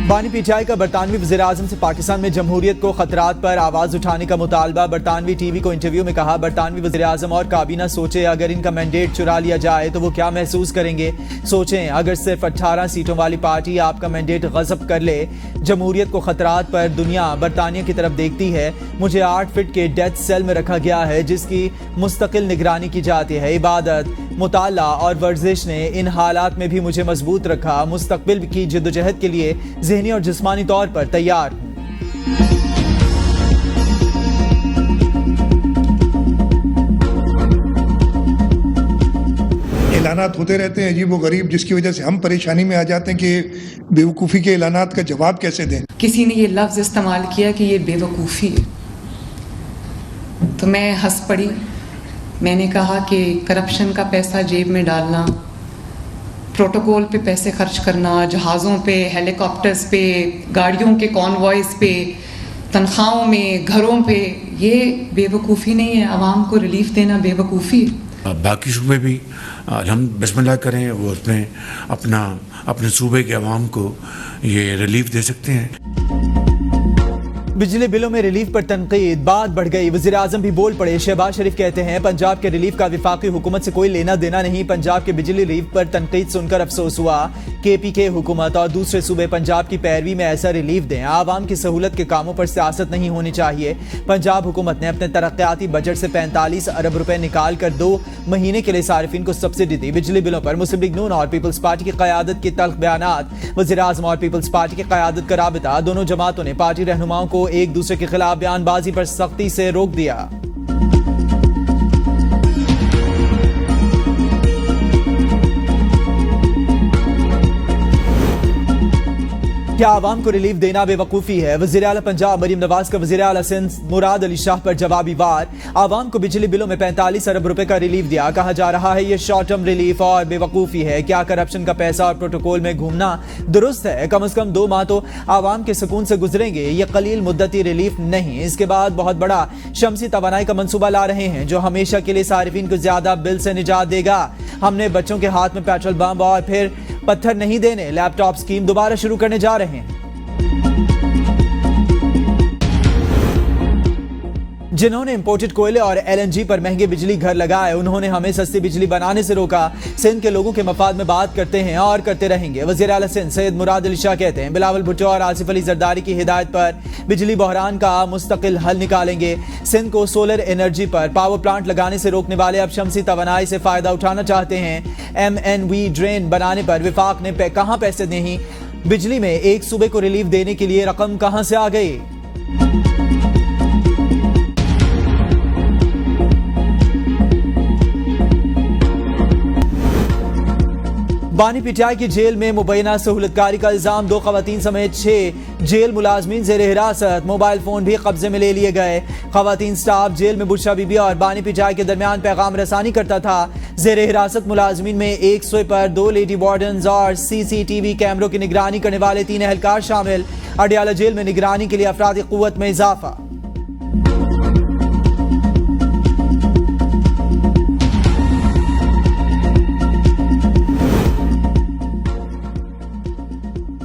बानी पीटीआई का बरतानवी वज़ीर-ए-आज़म से पाकिस्तान में जमहूरियत को खतरात पर आवाज़ उठाने का मुतालबा। बरतानवी टीवी को इंटरव्यू में कहा, बरतानवी वज़ीर-ए-आज़म और काबीना सोचे अगर इनका मैंडेट चुरा लिया जाए तो वो क्या महसूस करेंगे। सोचें अगर सिर्फ 18 सीटों वाली पार्टी आपका मैंडेट गज़ब कर ले। जमहूरियत को खतरात पर दुनिया बरतानिया की तरफ देखती है। मुझे 8 फीट के डेथ सेल में रखा गया है जिसकी मुस्तकिल निगरानी की जाती है। इबादत, मुताला और वर्जिश ने इन हालात में भी मुझे मजबूत रखा। मुस्तकबिल की जिद्दोजहद के लिए ज़हनी और जिस्मानी तौर पर तैयार हूँ। ऐलानात होते रहते हैं अजीब व गरीब, जिसकी वजह से हम परेशानी में आ जाते हैं कि बेवकूफ़ी के ऐलानात का जवाब कैसे दें। किसी ने ये लफ्ज़ इस्तेमाल किया कि ये बेवकूफ़ी है, तो मैं हंस पड़ी। मैंने कहा कि करप्शन का पैसा जेब में डालना, प्रोटोकॉल पे पैसे खर्च करना, जहाज़ों पे, हेलीकॉप्टर्स पे, गाड़ियों के कॉन्वॉयज़ पे, तनख्वाहों में, घरों पे, ये बेवकूफ़ी नहीं है। आवाम को रिलीफ देना बेवकूफ़ी है। बाकी सूबे भी हम बिस्मिल्लाह करें, वो उसमें अपने सूबे के अवाम को ये रिलीफ दे सकते हैं। बिजली बिलों में रिलीफ पर तनकीद, बात बढ़ गई, वज़ीर-ए-आज़म भी बोल पड़े। शहबाज शरीफ कहते हैं पंजाब के रिलीफ का वफाकी हुकूमत से कोई लेना देना नहीं। पंजाब के बिजली रिलीफ पर तनकीद सुनकर अफसोस हुआ। KPK हुकूमत और दूसरे सूबे पंजाब की पैरवी में ऐसा रिलीफ दें। आवाम की सहूलत के कामों पर सियासत नहीं होनी चाहिए। पंजाब हुकूमत ने अपने तरक्याती बजट से 45 अरब रुपए निकाल कर 2 महीने के लिए सारिफिन को सब्सिडी दी। बिजली बिलों पर मुस्लिम लीग नून और पीपल्स पार्टी की क़यादत के तल्ख बयानात। वज़ीर-ए-आज़म और पीपल्स पार्टी की क़यादत का राबिता, दोनों जमातों ने पार्टी रहनुमाओं को एक दूसरे के खिलाफ बयानबाजी पर सख्ती से रोक दिया। क्या आवाम को रिलीफ देना बेवकूफ़ी है? वज़ीर आला पंजाब मरीम नवाज का वज़ीर आला सिंध मुराद अली शाह पर जवाबी वार। आवाम को बिजली बिलों में 45 अरब रुपए का रिलीफ दिया। कहा जा रहा है ये शॉर्ट टर्म रिलीफ और बेवकूफ़ी है। क्या करप्शन का पैसा और प्रोटोकॉल में घूमना दुरुस्त है? कम से कम 2 माह तो आवाम के सुकून से गुजरेंगे। ये कलील मुद्दती रिलीफ नहीं। इसके बाद बहुत बड़ा शमसी तवानाई का मंसूबा ला रहे हैं जो हमेशा के लिए सारिफिन को ज्यादा बिल से निजात देगा। हमने बच्चों के हाथ में पेट्रोल बम और फिर पत्थर नहीं देने, लैपटॉप स्कीम दोबारा शुरू करने जा रहे हैं। जिन्होंने इंपोर्टेड कोयले और LNG पर महंगे बिजली घर लगाए, उन्होंने हमें सस्ती बिजली बनाने से रोका। सिंध के लोगों के मफाद में बात करते हैं और करते रहेंगे। वज़ीर आला सिंध सैयद मुराद अली शाह कहते हैं बिलावल भुट्टो और आसिफ अली जरदारी की हिदायत पर बिजली बहरान का मुस्तकिल हल निकालेंगे। सिंध को सोलर एनर्जी पर पावर प्लांट लगाने से रोकने वाले अब शमसी तवानाई से फायदा उठाना चाहते हैं। MNV ड्रेन बनाने पर विफाक ने कहां पैसे नहीं? बिजली में एक सूबे को रिलीफ देने के लिए रकम कहां से आ गई? बानी पीटीआई की जेल में मुबैना सहूलतकारी का इल्जाम। 2 खवातीन समेत 6 जेल मुलाजमीन ज़ेर हिरासत। मोबाइल फोन भी कब्जे में ले लिए गए। खवातीन स्टाफ जेल में बुशरा बीबी और बानी पीटीआई के दरमियान पैगाम रसानी करता था। ज़ेर हिरासत मुलाजमीन में 100 पर 2 लेडी वार्डन्स और CCTV कैमरों की निगरानी करने वाले 3 एहलकार शामिल। अडियाला जेल में निगरानी के लिए अफराद क़ुव्वत में इजाफा।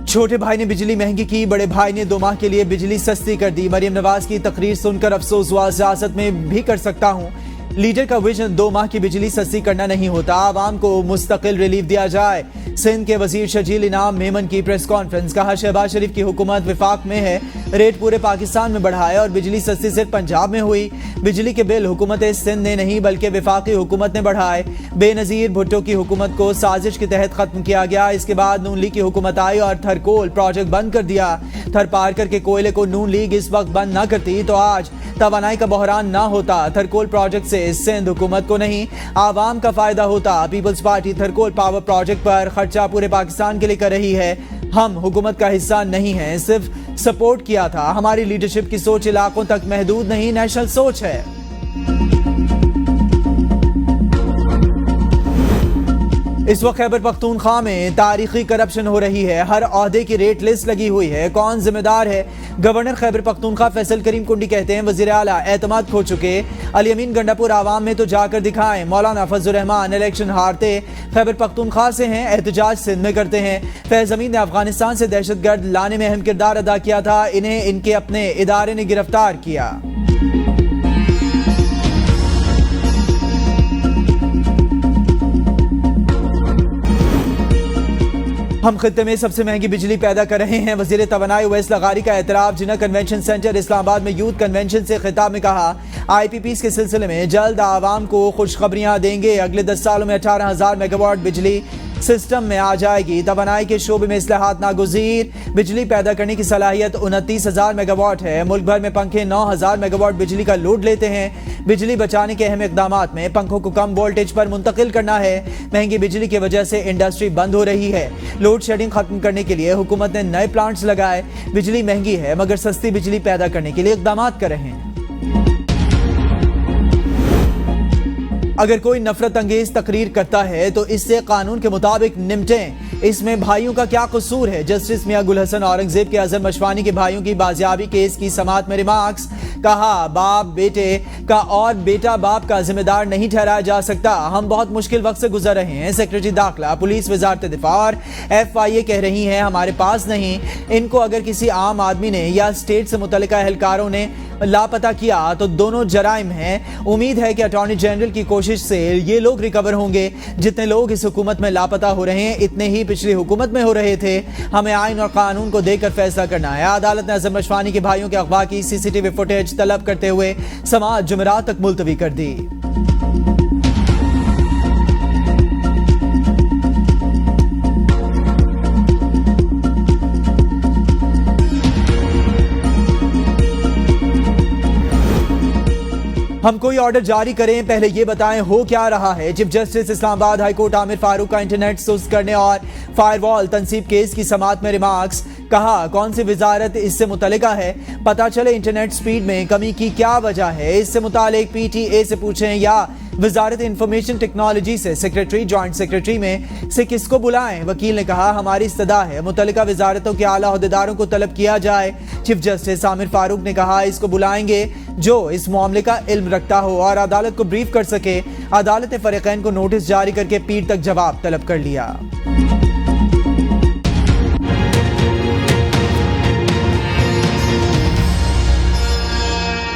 छोटे भाई ने बिजली महंगी की, बड़े भाई ने 2 माह के लिए बिजली सस्ती कर दी। मरीम नवाज की तकरीर सुनकर अफसोस हुआ। सियासत में भी कर सकता हूं। लीडर का विजन 2 माह की बिजली सस्ती करना नहीं होता, आवाम को मुस्तकिल रिलीफ दिया जाए। सिंध के वजीर शजील इनाम मेमन की प्रेस कॉन्फ्रेंस। कहा शहबाज शरीफ की हुकूमत विफाक में है, रेट पूरे पाकिस्तान में बढ़ाए और बिजली सस्ती सिर्फ पंजाब में हुई। बिजली के बिल हुकूमत सिंध ने नहीं बल्कि विफाकी हुकूमत ने बढ़ाए। बेनजीर भुट्टो की हुकूमत को साजिश के तहत खत्म किया गया। इसके बाद नून लीग की हुकूमत आई और थरकोल प्रोजेक्ट बंद कर दिया। थर पार करके कोयले को नून लीग इस वक्त बंद न करती तो आज तवानाई का बहरान ना होता। थरकोल प्रोजेक्ट से सिंध हुकूमत को नहीं आवाम का फायदा होता। पीपल्स पार्टी थरकोल पावर प्रोजेक्ट पर खर्चा पूरे पाकिस्तान के लिए कर रही है। हम हुकूमत का हिस्सा नहीं है, सिर्फ सपोर्ट किया था। हमारी लीडरशिप की सोच इलाकों तक महदूद नहीं, नेशनल सोच है। इस वक्त खैबर पख्तूनख्वा में तारीखी करप्शन हो रही है। हर ओहदे की रेट लिस्ट लगी हुई है। कौन जिम्मेदार है? गवर्नर खैबर पख्तूनख्वा फैसल करीम कुंडी कहते हैं वजीर आला एतमाद खो चुके। अली अमीन गंडापुर आवाम में तो जाकर दिखाएं। मौलाना फजल रहमान इलेक्शन हारते खैबर पख्तूनख्वा से हैं, एहतजाज सिंध में करते हैं। फैज अमीन ने अफगानिस्तान से दहशतगर्द लाने में अहम किरदार अदा किया था, इन्हें इनके अपने इदारे ने गिरफ्तार किया। हम खित्ते में सबसे महंगी बिजली पैदा कर रहे हैं। वजीर तवानाई उवैस लगारी का एतराफ। जिना कन्वेंशन सेंटर इस्लामाबाद में यूथ कन्वेंशन से खिताब में कहा, IPPs के सिलसिले में जल्द आवाम को खुशखबरियां देंगे। अगले 10 सालों में 18,000 मेगावाट बिजली सिस्टम में आ जाएगी। तवानाई के शोबे में इस्लाहात नागुज़ीर। बिजली पैदा करने की सलाहियत 29,000 मेगावाट है। मुल्क भर में पंखे 9,000 मेगावाट बिजली का लोड लेते हैं। बिजली बचाने के अहम इक़दामात में पंखों को कम वोल्टेज पर मुंतकिल करना है। महंगी बिजली की वजह से इंडस्ट्री बंद हो रही है। लोड शेडिंग खत्म करने के लिए हुकूमत ने नए प्लांट्स लगाए। बिजली महंगी है मगर सस्ती बिजली पैदा करने के लिए इक़दामात कर रहे हैं। अगर कोई नफरत अंगेज तकरीर करता है तो इससे कानून के मुताबिक निपटें। इसमें भाइयों का क्या कसूर है? जस्टिस मियां गुल हसन औरंगजेब के अजहर मशवानी के भाइयों की बाजियाबी केस की समाअत में रिमार्क्स। कहा, बाप बेटे का और बेटा बाप का जिम्मेदार नहीं ठहराया जा सकता। हम बहुत मुश्किल वक्त से गुजर रहे हैं। सेक्रेटरी दाखिला, पुलिस, वजारत दिफा और FIA कह रही हैं हमारे पास नहीं। इनको अगर किसी आम आदमी ने या स्टेट से मुतल्लिका अहलकारों ने लापता किया तो दोनों जराइम हैं। उम्मीद है कि अटॉर्नी जनरल की कोशिश से ये लोग रिकवर होंगे। जितने लोग इस हुकूमत में लापता हो रहे हैं इतने ही पिछली हुकूमत में हो रहे थे। हमें आइन और कानून को देखकर फैसला करना है। अदालत ने अजहर मशवानी के भाइयों के अगवा की CCTV फुटेज तलब करते हुए समाअत जुमेरात तक मुलतवी कर दी। हम कोई ऑर्डर जारी करें पहले ये बताएं हो क्या रहा है। Chief justice Islamabad high court Aamir Farooq का इंटरनेट सुस्त करने और फायरवॉल तनसीब केस की समाअत में रिमार्क्स। कहा, कौन सी वजारत इससे मुतल्लिका है, पता चले इंटरनेट स्पीड में कमी की क्या वजह है। इससे मुतालिक PTA से पूछें या वजारत इंफॉर्मेशन टेक्नोलॉजी से सेक्रेटरी, जॉइंट सेक्रेटरी में से किसको बुलाएं। वकील ने कहा, हमारी इस्तदा है मुतल्लिका वजारतों के आला अहदेदारों को तलब किया जाए। चीफ जस्टिस आमिर फारूक ने कहा, इसको बुलाएंगे जो इस मामले का इल्म रखता हो और अदालत को ब्रीफ कर सके। अदालत ने फरीकैन को नोटिस जारी करके पीर तक जवाब तलब कर लिया।